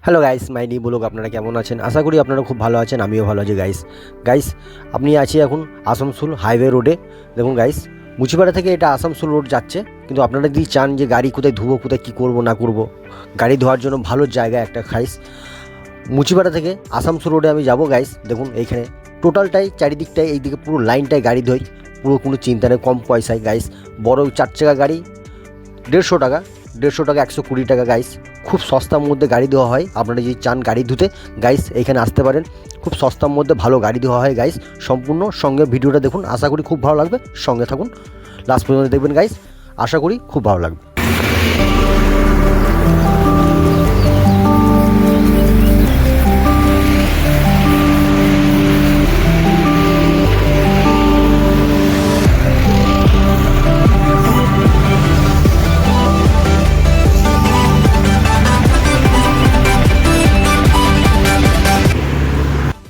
Hello guys, my blog. আপনারা কেমন আছেন? আশা করি আপনারা খুব ভালো আছেন, আমিও ভালো আছি গাইস আপনি আছি এখন আসানসোল হাইওয়ে রোডে। দেখুন গাইস, মুচিপাড়া থেকে এটা আসানসোল রোড যাচ্ছে। কিন্তু আপনারা যদি চান যে গাড়ি কোথায় ধুবো, কোথায় কী করবো না করবো, গাড়ি ধোয়ার জন্য ভালো জায়গা একটা গাইস, মুচিপাড়া থেকে আসানসোল রোডে আমি যাব গাইস। দেখুন এইখানে টোটালটাই চারিদিকটাই এইদিকে পুরো লাইনটাই গাড়ি ধোয়, পুরো কোনো চিন্তা নেই, কম পয়সায় গাইস। বড় 4 চাকা গাড়ি 150 টাকা, 120 টাকা গাইস। খুব সস্তার মধ্যে গাড়ি দেওয়া হয়। আপনারা যদি চান গাড়ি ধুতে গাইস, এইখানে আসতে পারেন। খুব সস্তার মধ্যে ভালো গাড়ি দেওয়া হয় গাইস। সম্পূর্ণ সঙ্গে ভিডিওটা দেখুন, আশা করি খুব ভালো লাগবে। সঙ্গে থাকুন, লাস্ট পর্যন্ত দেখবেন গাইস, আশা করি খুব ভালো লাগবে।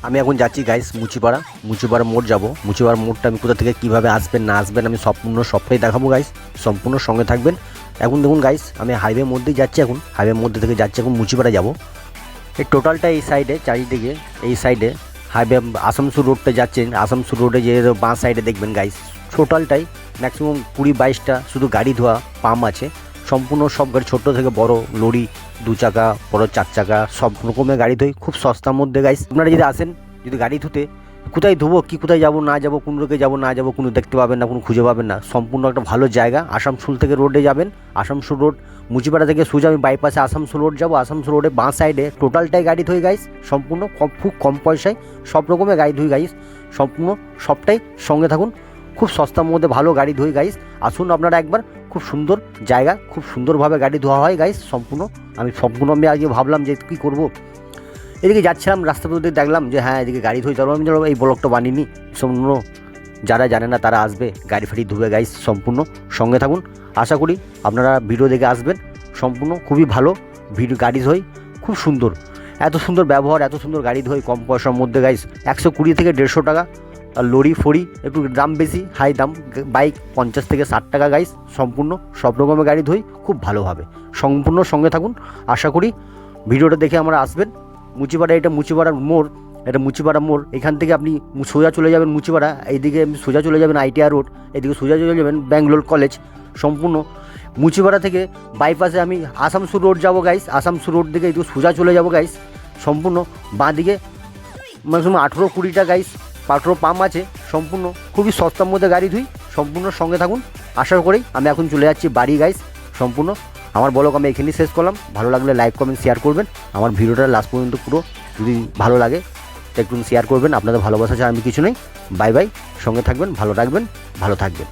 আমি এখন যাচ্ছি গাইস মুচিপাড়া মোড় যাব। মুচিপাড়া মোড়টা আমি কোথা থেকে কীভাবে আসবেন না আসবেন আমি সবটাই দেখাবো গাইস। সম্পূর্ণ সঙ্গে থাকবেন। এখন দেখুন গাইস, আমি হাইওয়ের মধ্যেই যাচ্ছি। এখন হাইওয়ের মধ্যে থেকে যাচ্ছি, এখন মুচিপাড়া যাব। এই টোটালটা এই সাইডে, চারিদিকে এই সাইডে হাইওয়ে আসানসোল রোডটা যাচ্ছেন। আসানসোল রোডে যে বাঁ সাইডে দেখবেন গাইস, টোটালটাই ম্যাক্সিমাম 20-22টা শুধু গাড়ি ধোয়া পাম্প আছে। সম্পূর্ণ সব গাড়ি, ছোটো থেকে বড় লরি, 2 চাকা, বড় 4 চাকা, সব রকমের গাড়ি ধোয় খুব সস্তার মধ্যে গাইস। আপনারা যদি আসেন, যদি গাড়ি ধুতে, কোথায় ধুবো কি, কোথায় যাবো না যাবো, কোন রোডে যাবো না যাবো, কোনো দেখতে পাবেন না, কোনো খুঁজে পাবেন না। সম্পূর্ণ একটা ভালো জায়গা। আসানসোল থেকে রোডে যাবেন, আসানসোল রোড মুচিপাড়া থেকে সোজা আমি বাইপাসে আসানসোল রোড যাবো। আসানসোল রোডে বাঁ সাইডে টোটালটাই গাড়ি ধুই গাইস। সম্পূর্ণ খুব কম পয়সায় সব রকমের গাড়ি ধুই গাইস। সম্পূর্ণ সবটাই সঙ্গে থাকুন। খুব সস্তার মধ্যে ভালো গাড়ি ধুই গাইস। আসুন আপনারা একবার, খুব সুন্দর জায়গা, খুব সুন্দরভাবে গাড়ি ধোয়া হয় গাইস। সম্পূর্ণ আমি আজকে ভাবলাম যে কী করবো, এদিকে যাচ্ছিলাম, রাস্তা পথে দেখলাম যে হ্যাঁ এদিকে গাড়ি ধুই, তারপর আমি এই ব্লগটা বানিয়ে নিই। সম্পূর্ণ যারা জানে না তারা আসবে, গাড়ি ফাড়ি ধুবে গাইস। সম্পূর্ণ সঙ্গে থাকুন, আশা করি আপনারা ভিডিও দেখে আসবেন। সম্পূর্ণ খুবই ভালো ভিডিও, গাড়ি ধোয় খুব সুন্দর, এত সুন্দর ব্যবহার, এত সুন্দর গাড়ি ধোয় কম পয়সার মধ্যে গাইস। 120 থেকে 150 টাকা। আর লরি ফরি একটু দাম বেশি, হাই দাম। বাইক 50 থেকে 60 টাকা গাইস। সম্পূর্ণ সব রকমের গাড়ি ধোয় খুব ভালোভাবে। সম্পূর্ণ সঙ্গে থাকুন, আশা করি ভিডিওটা দেখে আমরা আসবেন। মুচিপাড়া, এটা মুচিপাড়ার মোড়, এটা মুচিপাড়া মোড়। এখান থেকে আপনি সোজা চলে যাবেন মুচিপাড়া, এইদিকে সোজা চলে যাবেন ITR রোড, এদিকে সোজা চলে যাবেন ব্যাঙ্গালোর কলেজ। সম্পূর্ণ মুচিপাড়া থেকে বাইপাসে আমি আসানসোল রোড যাবো গাইস। আসানসোল রোড দিকে এইদিকে সোজা চলে যাবো গাইস। সম্পূর্ণ বাঁ দিকে ম্যাক্সিমাম 18-20টা গাইস পেট্রোল পাম্প আছে। সম্পূর্ণ খুবই সস্তার মধ্যে গাড়ি ধুই। সম্পূর্ণ সঙ্গে থাকুন, আশা করি। আমি এখন চলে যাচ্ছি বাড়ি গাইস। সম্পূর্ণ আমার ব্লগ আমি এখানেই শেষ করলাম। ভালো লাগলে লাইক কমেন্ট শেয়ার করবেন। আমার ভিডিওটা লাস্ট পর্যন্ত পুরো যদি ভালো লাগে তো একটু শেয়ার করবেন। আপনাদের ভালোবাসা ছাড়া আমি কিছু নেই। বাই বাই, সঙ্গে থাকবেন, ভালো রাখবেন, ভালো থাকবেন।